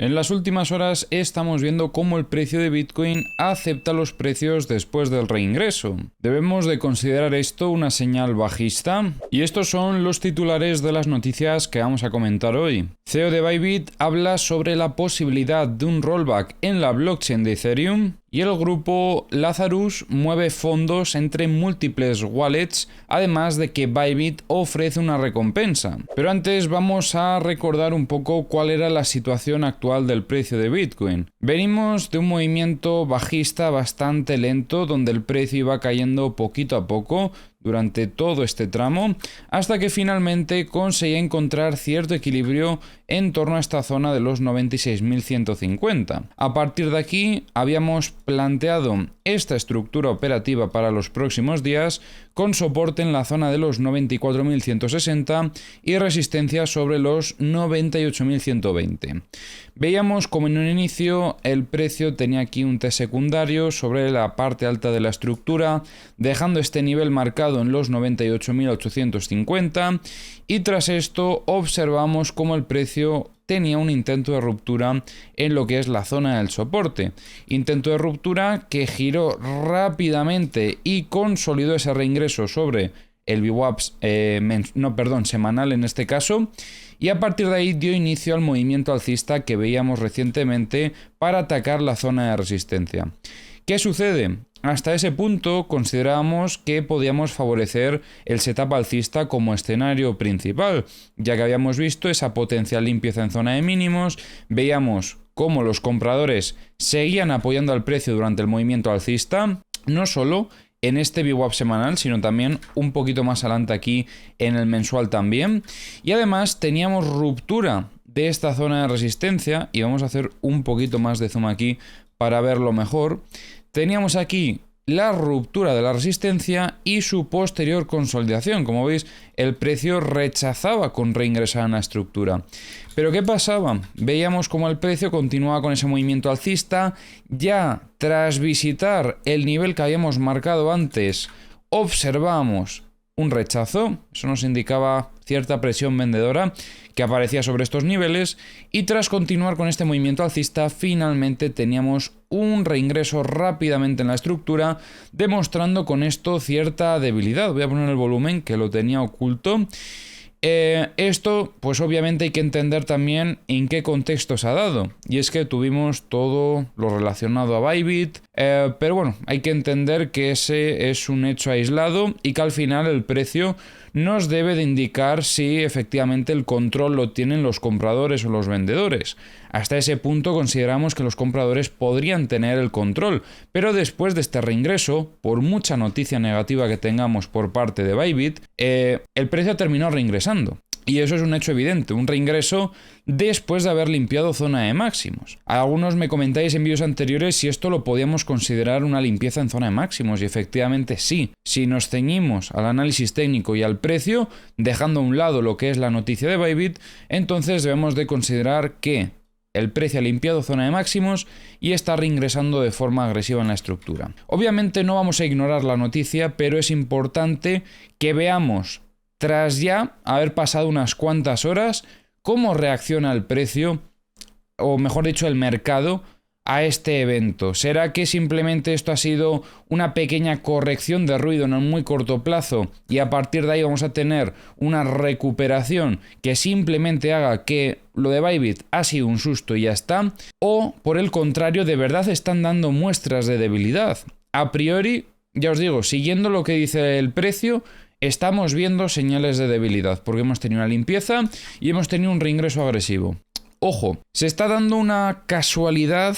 En las últimas horas estamos viendo cómo el precio de Bitcoin acepta los precios después del reingreso. Debemos de considerar esto una señal bajista y estos son los titulares de las noticias que vamos a comentar hoy. CEO de Bybit habla sobre la posibilidad de un rollback en la blockchain de Ethereum y el grupo Lazarus mueve fondos entre múltiples wallets, además de que Bybit ofrece una recompensa. Pero antes vamos a recordar un poco cuál era la situación actual del precio de Bitcoin. Venimos de un movimiento bajista bastante lento, donde el precio iba cayendo poquito a poco durante todo este tramo, hasta que finalmente conseguí encontrar cierto equilibrio en torno a esta zona de los 96.150. A partir de aquí habíamos planteado esta estructura operativa para los próximos días, con soporte en la zona de los 94.160 y resistencia sobre los 98.120. Veíamos como en un inicio el precio tenía aquí un T secundario sobre la parte alta de la estructura, dejando este nivel marcado en los 98.850, y tras esto observamos como el precio tenía un intento de ruptura en lo que es la zona del soporte. Intento de ruptura que giró rápidamente y consolidó ese reingreso sobre el VWAP semanal en este caso, y a partir de ahí dio inicio al movimiento alcista que veíamos recientemente para atacar la zona de resistencia. ¿Qué sucede? Hasta ese punto considerábamos que podíamos favorecer el setup alcista como escenario principal, ya que habíamos visto esa potencial limpieza en zona de mínimos, veíamos cómo los compradores seguían apoyando al precio durante el movimiento alcista, no solo en este VWAP semanal, sino también un poquito más adelante aquí en el mensual también, y además teníamos ruptura de esta zona de resistencia, y vamos a hacer un poquito más de zoom aquí para verlo mejor. Teníamos aquí la ruptura de la resistencia y su posterior consolidación. Como veis, el precio rechazaba con reingresar en la estructura. ¿Pero qué pasaba? Veíamos como el precio continuaba con ese movimiento alcista. Ya tras visitar el nivel que habíamos marcado antes, observamos un rechazo. Eso nos indicaba cierta presión vendedora que aparecía sobre estos niveles, y tras continuar con este movimiento alcista finalmente teníamos un reingreso rápidamente en la estructura, demostrando con esto cierta debilidad. Voy a poner el volumen que lo tenía oculto. Esto pues obviamente hay que entender también en qué contexto se ha dado, y es que tuvimos todo lo relacionado a Bybit, pero bueno, hay que entender que ese es un hecho aislado y que al final el precio nos debe de indicar si efectivamente el control lo tienen los compradores o los vendedores. Hasta ese punto consideramos que los compradores podrían tener el control, pero después de este reingreso, por mucha noticia negativa que tengamos por parte de Bybit, el precio terminó reingresando. Y eso es un hecho evidente, un reingreso después de haber limpiado zona de máximos. Algunos me comentáis en vídeos anteriores si esto lo podíamos considerar una limpieza en zona de máximos, y efectivamente sí. Si nos ceñimos al análisis técnico y al precio, dejando a un lado lo que es la noticia de Bybit, entonces debemos de considerar que el precio ha limpiado zona de máximos y está reingresando de forma agresiva en la estructura. Obviamente no vamos a ignorar la noticia, pero es importante que veamos, tras ya haber pasado unas cuantas horas, cómo reacciona el precio, o mejor dicho, el mercado, a este evento. ¿Será que simplemente esto ha sido una pequeña corrección de ruido en un muy corto plazo y a partir de ahí vamos a tener una recuperación que simplemente haga que lo de Bybit ha sido un susto y ya está? ¿O por el contrario, de verdad están dando muestras de debilidad? A priori, ya os digo, siguiendo lo que dice el precio, estamos viendo señales de debilidad, porque hemos tenido una limpieza y hemos tenido un reingreso agresivo. Ojo, se está dando una casualidad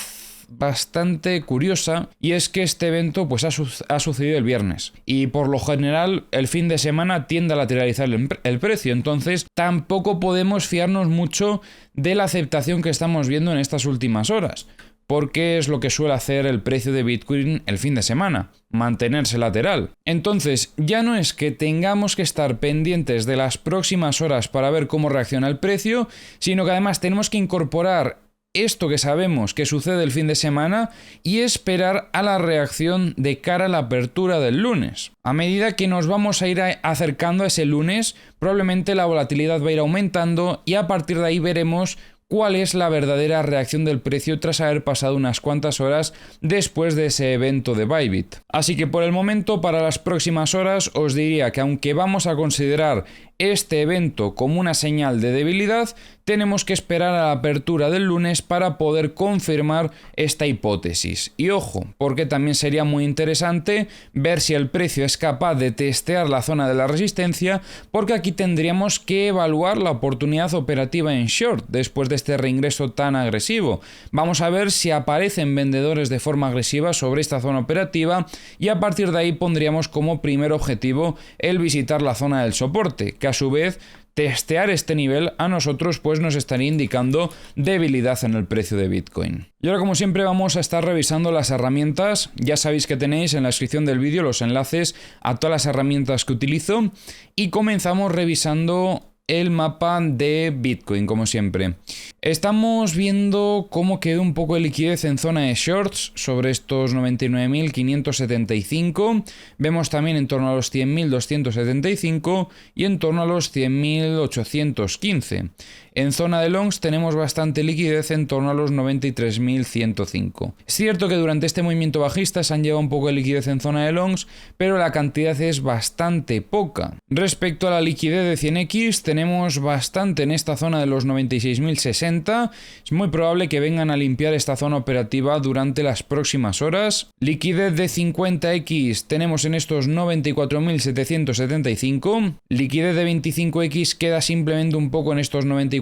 bastante curiosa, y es que este evento pues ha sucedido el viernes, y por lo general el fin de semana tiende a lateralizar el precio, entonces tampoco podemos fiarnos mucho de la aceptación que estamos viendo en estas últimas horas, porque es lo que suele hacer el precio de Bitcoin el fin de semana, mantenerse lateral. Entonces, ya no es que tengamos que estar pendientes de las próximas horas para ver cómo reacciona el precio, sino que además tenemos que incorporar esto que sabemos que sucede el fin de semana y esperar a la reacción de cara a la apertura del lunes. A medida que nos vamos a ir acercando a ese lunes, probablemente la volatilidad va a ir aumentando y a partir de ahí veremos cuál es la verdadera reacción del precio tras haber pasado unas cuantas horas después de ese evento de Bybit. Así que por el momento, para las próximas horas, os diría que aunque vamos a considerar este evento como una señal de debilidad, tenemos que esperar a la apertura del lunes para poder confirmar esta hipótesis. Y ojo, porque también sería muy interesante ver si el precio es capaz de testear la zona de la resistencia, porque aquí tendríamos que evaluar la oportunidad operativa en short después de este reingreso tan agresivo. Vamos a ver si aparecen vendedores de forma agresiva sobre esta zona operativa y a partir de ahí pondríamos como primer objetivo el visitar la zona del soporte, que a su vez testear este nivel a nosotros pues nos estaría indicando debilidad en el precio de Bitcoin. Y ahora, como siempre, vamos a estar revisando las herramientas. Ya sabéis que tenéis en la descripción del vídeo los enlaces a todas las herramientas que utilizo y comenzamos revisando el mapa de Bitcoin, como siempre. Estamos viendo cómo quedó un poco de liquidez en zona de shorts sobre estos 99.575. Vemos también en torno a los 100.275 y en torno a los 100.815. En zona de longs tenemos bastante liquidez en torno a los 93.105. Es cierto que durante este movimiento bajista se han llevado un poco de liquidez en zona de longs, pero la cantidad es bastante poca. Respecto a la liquidez de 100x, tenemos bastante en esta zona de los 96.060. Es muy probable que vengan a limpiar esta zona operativa durante las próximas horas. Liquidez de 50x tenemos en estos 94.775. Liquidez de 25x queda simplemente un poco en estos 94.750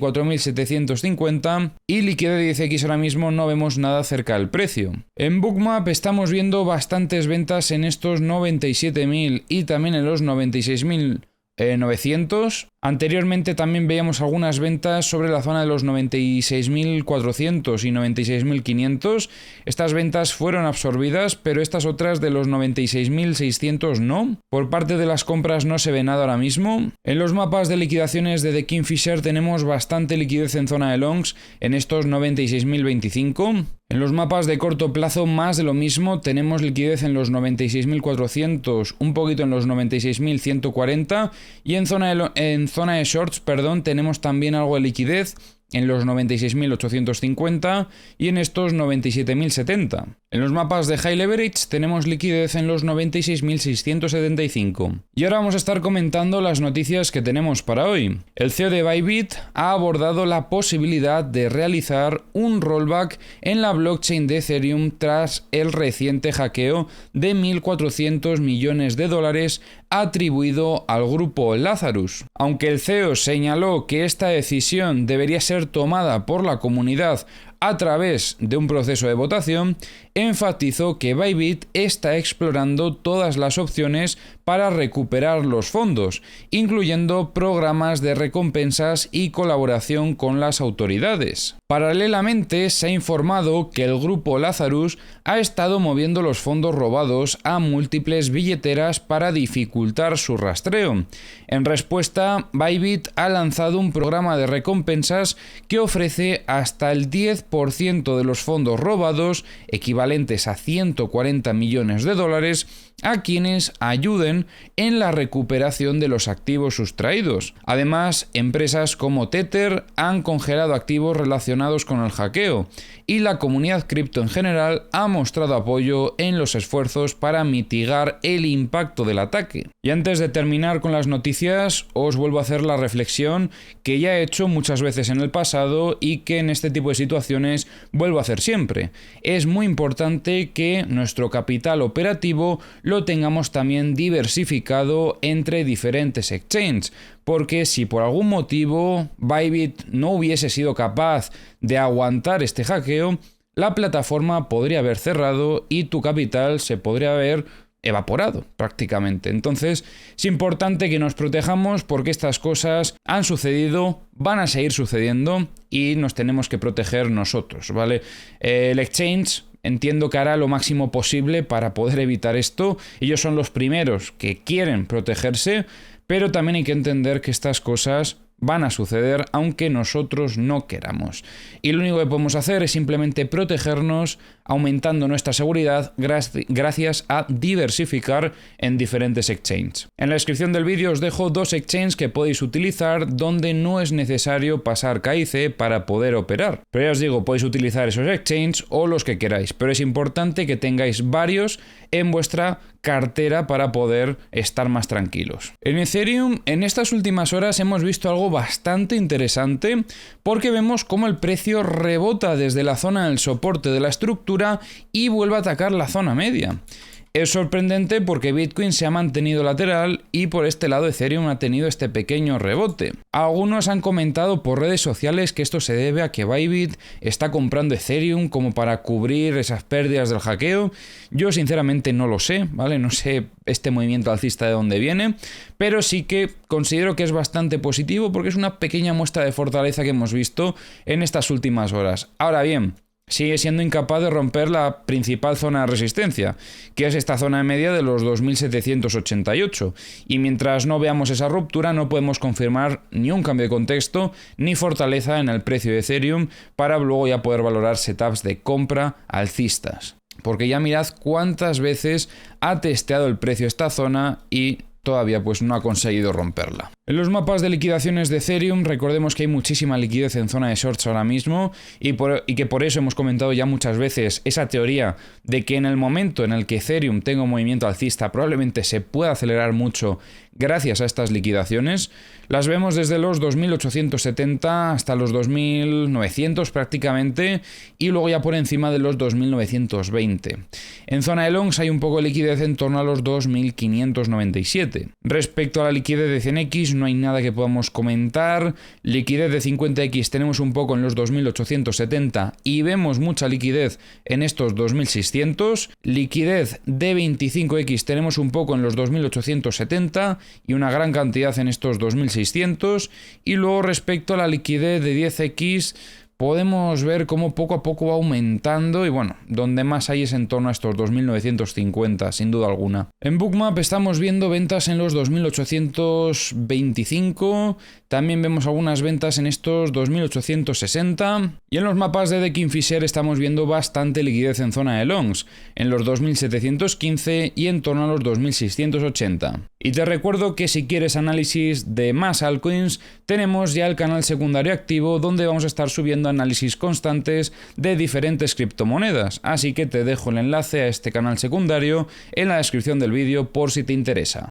y liquidez de 10x ahora mismo no vemos nada cerca del precio. En Bookmap estamos viendo bastantes ventas en estos 97.000 y también en los 96.900. Anteriormente también veíamos algunas ventas sobre la zona de los 96.400 y 96.500. Estas ventas fueron absorbidas, pero estas otras de los 96.600 no. Por parte de las compras no se ve nada ahora mismo. En los mapas de liquidaciones de The Kingfisher tenemos bastante liquidez en zona de longs en estos 96.025. En los mapas de corto plazo más de lo mismo, tenemos liquidez en los 96.400, un poquito en los 96.140 y en zona de shorts, tenemos también algo de liquidez en los 96.850 y en estos 97.070. En los mapas de High Leverage tenemos liquidez en los 96.675. Y ahora vamos a estar comentando las noticias que tenemos para hoy. El CEO de Bybit ha abordado la posibilidad de realizar un rollback en la blockchain de Ethereum tras el reciente hackeo de $1.400 millones atribuido al grupo Lazarus. Aunque el CEO señaló que esta decisión debería ser tomada por la comunidad a través de un proceso de votación, enfatizó que Bybit está explorando todas las opciones para recuperar los fondos, incluyendo programas de recompensas y colaboración con las autoridades. Paralelamente, se ha informado que el grupo Lazarus ha estado moviendo los fondos robados a múltiples billeteras para dificultar su rastreo. En respuesta, Bybit ha lanzado un programa de recompensas que ofrece hasta el 10% de los fondos robados, equivalentes a $140 millones, a quienes ayuden en la recuperación de los activos sustraídos. Además, empresas como Tether han congelado activos relacionados con el hackeo y la comunidad cripto en general ha mostrado apoyo en los esfuerzos para mitigar el impacto del ataque. Y antes de terminar con las noticias, os vuelvo a hacer la reflexión que ya he hecho muchas veces en el pasado y que en este tipo de situaciones vuelvo a hacer siempre. Es muy importante que nuestro capital operativo lo tengamos también diversificado entre diferentes exchanges, porque si por algún motivo Bybit no hubiese sido capaz de aguantar este hackeo, la plataforma podría haber cerrado y tu capital se podría haber evaporado prácticamente. Entonces es importante que nos protejamos porque estas cosas han sucedido, van a seguir sucediendo y nos tenemos que proteger nosotros, ¿vale? El exchange entiendo que hará lo máximo posible para poder evitar esto. Ellos son los primeros que quieren protegerse, pero también hay que entender que estas cosas van a suceder aunque nosotros no queramos. Y lo único que podemos hacer es simplemente protegernos aumentando nuestra seguridad gracias a diversificar en diferentes exchanges. En la descripción del vídeo os dejo 2 exchanges que podéis utilizar donde no es necesario pasar KIC para poder operar. Pero ya os digo, podéis utilizar esos exchanges o los que queráis, pero es importante que tengáis varios en vuestra cartera para poder estar más tranquilos. En Ethereum, en estas últimas horas hemos visto algo bastante interesante porque vemos cómo el precio rebota desde la zona del soporte de la estructura y vuelve a atacar la zona media. Es sorprendente porque Bitcoin se ha mantenido lateral y por este lado Ethereum ha tenido este pequeño rebote. Algunos han comentado por redes sociales que esto se debe a que Bybit está comprando Ethereum como para cubrir esas pérdidas del hackeo. Yo sinceramente no lo sé, ¿vale? No sé este movimiento alcista de dónde viene, pero sí que considero que es bastante positivo porque es una pequeña muestra de fortaleza que hemos visto en estas últimas horas. Ahora bien, sigue siendo incapaz de romper la principal zona de resistencia, que es esta zona de media de los 2788. Y mientras no veamos esa ruptura, no podemos confirmar ni un cambio de contexto ni fortaleza en el precio de Ethereum para luego ya poder valorar setups de compra alcistas. Porque ya mirad cuántas veces ha testeado el precio esta zona y todavía pues no ha conseguido romperla. En los mapas de liquidaciones de Ethereum recordemos que hay muchísima liquidez en zona de shorts ahora mismo y que por eso hemos comentado ya muchas veces esa teoría de que en el momento en el que Ethereum tenga un movimiento alcista probablemente se pueda acelerar mucho gracias a estas liquidaciones. Las vemos desde los 2870 hasta los 2900 prácticamente y luego ya por encima de los 2920. En zona de longs hay un poco de liquidez en torno a los 2597. Respecto a la liquidez de 100x no hay nada que podamos comentar. Liquidez de 50x tenemos un poco en los 2870 y vemos mucha liquidez en estos 2600. Liquidez de 25x tenemos un poco en los 2870 y una gran cantidad en estos 2600. Y luego respecto a la liquidez de 10x podemos ver cómo poco a poco va aumentando y bueno, donde más hay es en torno a estos 2950, sin duda alguna. En Bookmap estamos viendo ventas en los 2825, también vemos algunas ventas en estos 2860 y en los mapas de The Kingfisher estamos viendo bastante liquidez en zona de longs, en los 2715 y en torno a los 2680. Y te recuerdo que si quieres análisis de más altcoins, tenemos ya el canal secundario activo donde vamos a estar subiendo análisis constantes de diferentes criptomonedas, así que te dejo el enlace a este canal secundario en la descripción del vídeo por si te interesa.